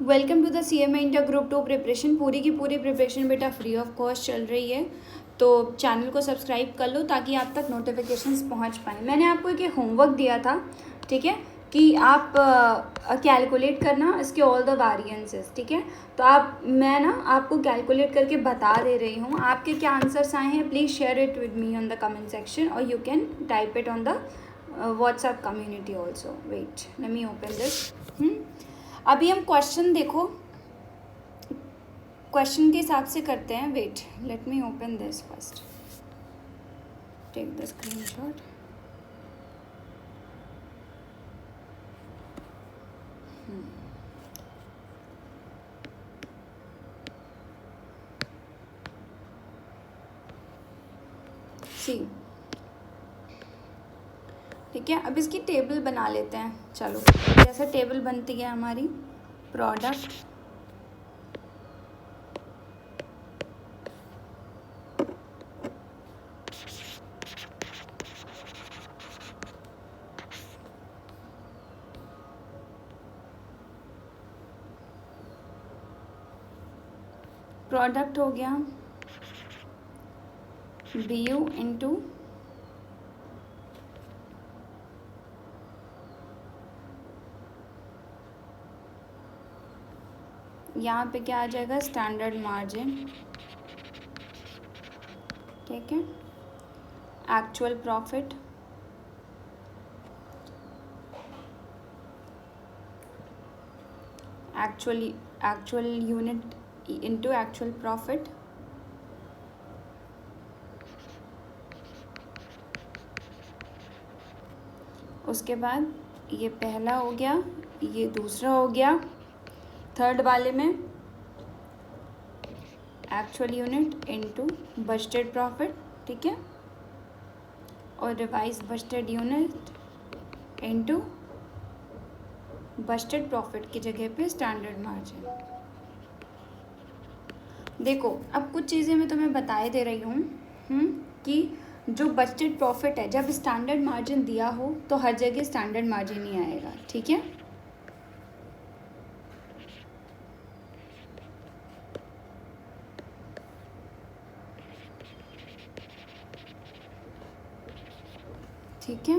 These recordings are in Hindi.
Welcome to the CMA inter group 2 preparation. पूरी की पूरी प्रिपरेशन बेटा फ्री ऑफ कॉस्ट चल रही है, तो चैनल को सब्सक्राइब कर लो ताकि आप तक नोटिफिकेशंस पहुंच पाएँ। मैंने आपको एक होमवर्क दिया था, ठीक है, कि आप कैलकुलेट करना इसके ऑल द वेरिएंसेस, ठीक है। तो मैं ना आपको कैलकुलेट करके बता दे रही हूँ। आपके क्या आंसर्स आए हैं please share it with me on the comment section, और you can type it on the WhatsApp community also. Wait, let me open this. अभी हम क्वेश्चन देखो, क्वेश्चन के हिसाब से करते हैं। Wait, let me open this first, take the screenshot. See, ठीक है। अब इसकी टेबल बना लेते हैं। चलो, जैसे टेबल बनती है हमारी, प्रोडक्ट प्रोडक्ट हो गया BU इंटू यहाँ पे क्या आ जाएगा, स्टैंडर्ड मार्जिन, ठीक है। Actual profit, actual unit into actual profit, उसके बाद ये पहला हो गया, ये दूसरा हो गया। थर्ड वाले में actual unit into budgeted profit, ठीक है, और revise budgeted unit into budgeted profit की जगह पे स्टैंडर्ड मार्जिन। देखो, अब कुछ चीज़ें मैं तुम्हें बताए दे रही हूँ कि जो बजटेड प्रॉफिट है, जब स्टैंडर्ड मार्जिन दिया हो तो हर जगह स्टैंडर्ड मार्जिन ही आएगा, ठीक है। ठीक है,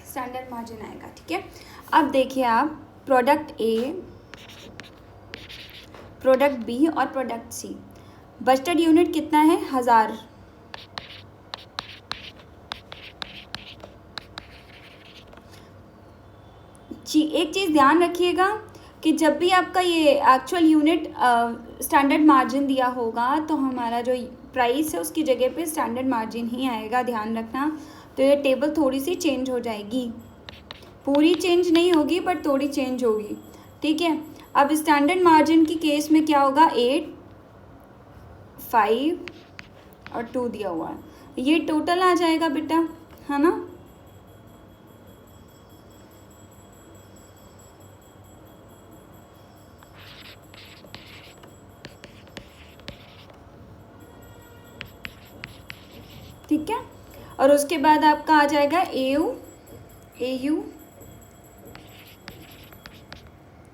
स्टैंडर्ड मार्जिन आएगा, ठीक है। अब देखिए आप, प्रोडक्ट ए, प्रोडक्ट बी और प्रोडक्ट सी, बजटेड यूनिट कितना है, 1000। एक चीज़ ध्यान रखिएगा कि जब भी आपका ये एक्चुअल यूनिट स्टैंडर्ड मार्जिन दिया होगा तो हमारा जो प्राइस है उसकी जगह पे स्टैंडर्ड मार्जिन ही आएगा, ध्यान रखना। तो ये टेबल थोड़ी सी चेंज हो जाएगी, पूरी चेंज नहीं होगी बट थोड़ी चेंज होगी, ठीक है। अब स्टैंडर्ड मार्जिन की केस में क्या होगा, 8, 5 और 2 दिया हुआ है, ये टोटल आ जाएगा बेटा, है ना। ठीक है, और उसके बाद आपका आ जाएगा AU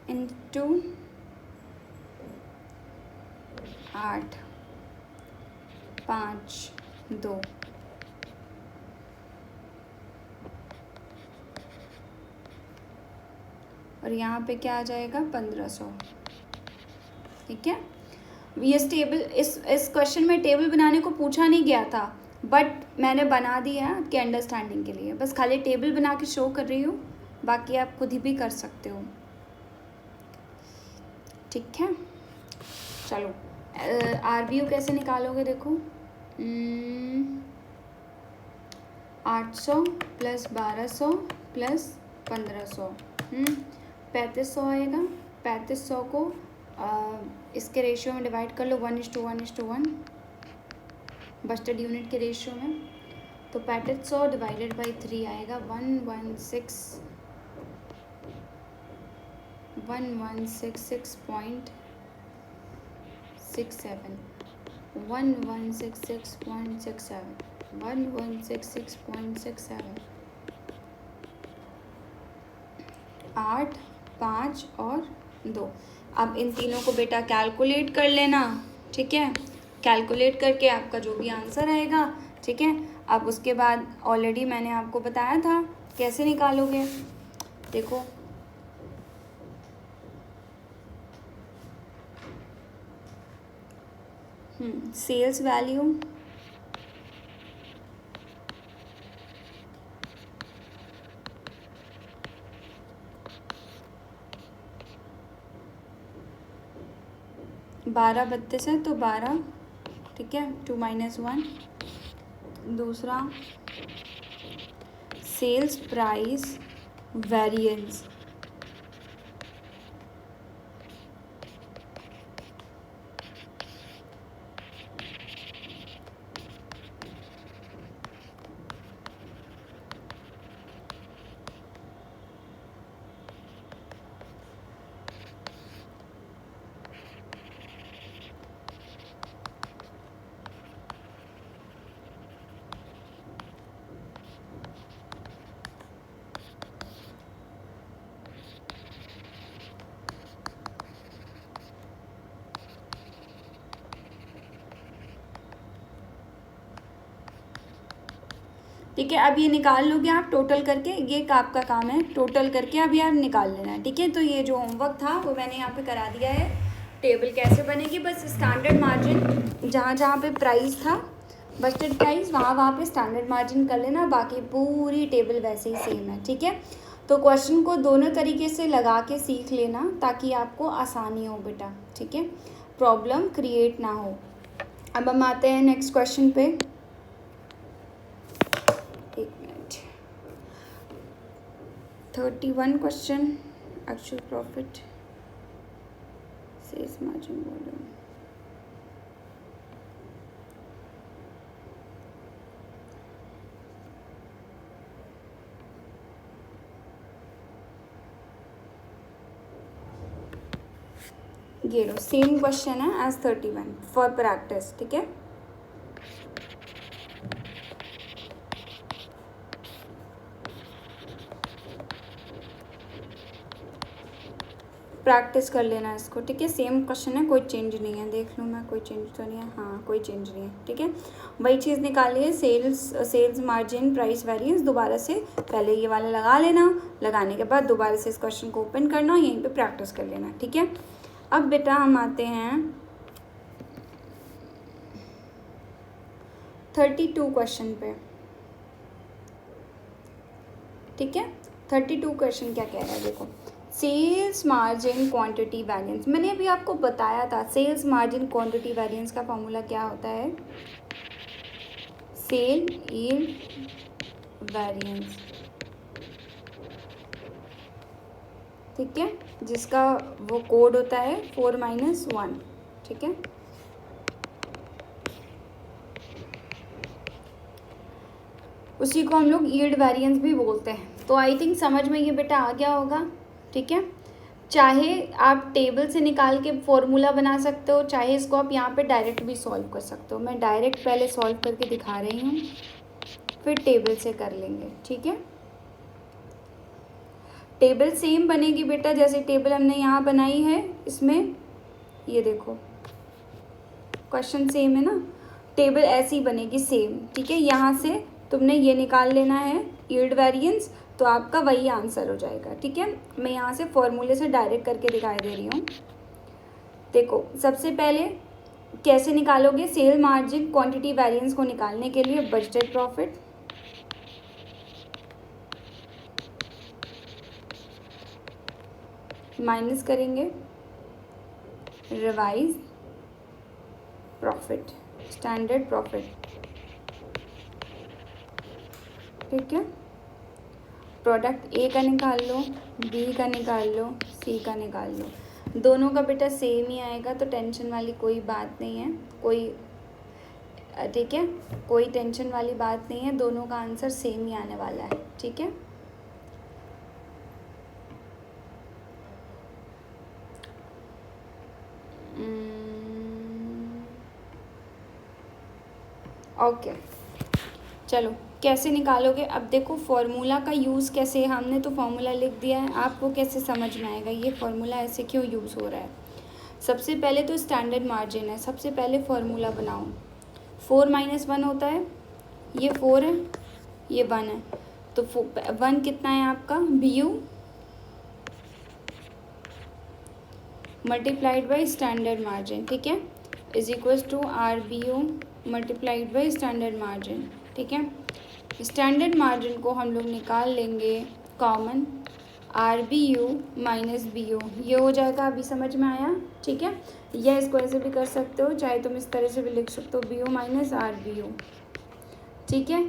इंटू 8, 5, 2, और यहाँ पे क्या आ जाएगा, 1500, ठीक है। ये टेबल, इस क्वेश्चन में टेबल बनाने को पूछा नहीं गया था, बट मैंने बना दिया है आपके अंडरस्टैंडिंग के लिए, बस खाली टेबल बना के शो कर रही हूँ, बाकी आप खुद ही भी कर सकते हो, ठीक है। चलो, RVU कैसे निकालोगे, देखो, 800 प्लस 1200 प्लस 1500, 3500 आएगा। 3500 को इसके रेशियो में डिवाइड कर लो, 1:1:1 बजटेड यूनिट के रेशियो में, तो 3500 डिवाइडेड बाई 3 आएगा 1166.67। 1166.67, 1166.67, 8, 5 और 2। अब इन तीनों को बेटा कैलकुलेट कर लेना, ठीक है। कैलकुलेट करके आपका जो भी आंसर आएगा, ठीक है। अब उसके बाद ऑलरेडी मैंने आपको बताया था कैसे निकालोगे, देखो। सेल्स वैल्यू बारह 32 है तो 12, ठीक है, 2 - 1। दूसरा सेल्स प्राइस वेरिएंस, ठीक है। अब ये निकाल लोगे आप टोटल करके, ये आपका काम है, टोटल करके अब यार निकाल लेना है, ठीक है। तो ये जो होमवर्क था वो मैंने यहाँ पे करा दिया है। टेबल कैसे बनेगी, बस स्टैंडर्ड मार्जिन जहाँ जहाँ पे प्राइस था, बजटेड प्राइस, वहाँ पे स्टैंडर्ड मार्जिन कर लेना, बाकी पूरी टेबल वैसे ही सेम है, ठीक है। तो क्वेश्चन को दोनों तरीके से लगा के सीख लेना ताकि आपको आसानी हो बेटा, ठीक है, प्रॉब्लम क्रिएट ना हो। अब हम आते हैं नेक्स्ट क्वेश्चन पे। 31 question, actual profit, sales margin volume. ये लो सेम क्वेश्चन है एज 31 फॉर प्रैक्टिस, ठीक है। प्रैक्टिस कर लेना इसको, ठीक है। सेम क्वेश्चन है, कोई चेंज नहीं है, देख लूँ मैं कोई चेंज तो नहीं है, हाँ कोई चेंज नहीं है, ठीक है। वही चीज़ निकाली है, सेल्स मार्जिन प्राइस वेरिएंस, दोबारा से पहले ये वाला लगा लेना, लगाने के बाद दोबारा से इस क्वेश्चन को ओपन करना, यहीं पे प्रैक्टिस कर लेना, ठीक है। अब बेटा हम आते हैं 32 क्वेश्चन पे, ठीक है। 32 क्वेश्चन क्या कह रहा है, देखो। सेल्स मार्जिन क्वांटिटी वैरिएंस, मैंने अभी आपको बताया था सेल्स मार्जिन क्वांटिटी वैरिएंस का फॉर्मूला क्या होता है, सेल यील्ड वैरिएंस, ठीक है, जिसका वो कोड होता है 4 - 1, ठीक है। उसी को हम लोग यील्ड वेरिएंस भी बोलते हैं। तो आई थिंक समझ में ये बेटा आ गया होगा, ठीक है। चाहे आप टेबल से निकाल के फॉर्मूला बना सकते हो, चाहे इसको आप यहाँ पे डायरेक्ट भी सॉल्व कर सकते हो। मैं डायरेक्ट पहले सॉल्व करके दिखा रही हूँ, फिर टेबल से कर लेंगे, ठीक है। टेबल सेम बनेगी बेटा, जैसे टेबल हमने यहाँ बनाई है, इसमें ये देखो क्वेश्चन सेम है ना, टेबल ऐसी बनेगी सेम, ठीक है। यहाँ से तुमने ये निकाल लेना है यील्ड वेरिएंस, तो आपका वही आंसर हो जाएगा, ठीक है। मैं यहाँ से फॉर्मूले से डायरेक्ट करके दिखाई दे रही हूँ। देखो सबसे पहले कैसे निकालोगे, सेल मार्जिन क्वांटिटी वेरिएंस को निकालने के लिए बजटेड प्रॉफिट माइनस करेंगे रिवाइज प्रॉफिट, स्टैंडर्ड प्रॉफिट, ठीक है। प्रोडक्ट ए का निकाल लो, बी का निकाल लो, सी का निकाल लो, दोनों का बेटा सेम ही आएगा, तो टेंशन वाली कोई बात नहीं है, कोई, ठीक है, कोई टेंशन वाली बात नहीं है, दोनों का आंसर सेम ही आने वाला है, ठीक है। ओके, चलो कैसे निकालोगे? अब देखो फॉर्मूला का यूज़ कैसे है, हमने तो फॉर्मूला लिख दिया है, आपको कैसे समझ में आएगा ये फॉर्मूला ऐसे क्यों यूज़ हो रहा है। सबसे पहले तो स्टैंडर्ड मार्जिन है, सबसे पहले फॉर्मूला बनाओ। 4 - 1 होता है, ये 4 है, ये 1 है, तो 1 कितना है आपका BU multiplied by standard margin, ठीक है, is equals to RBU multiplied by standard margin, ठीक है। स्टैंडर्ड मार्जिन को हम लोग निकाल लेंगे कॉमन, RBU माइनस BU, ये हो जाएगा। अभी समझ में आया, ठीक है। या इसको ऐसे भी कर सकते हो, चाहे तुम इस तरह से भी लिख सकते हो, BU माइनस RBU, ठीक है।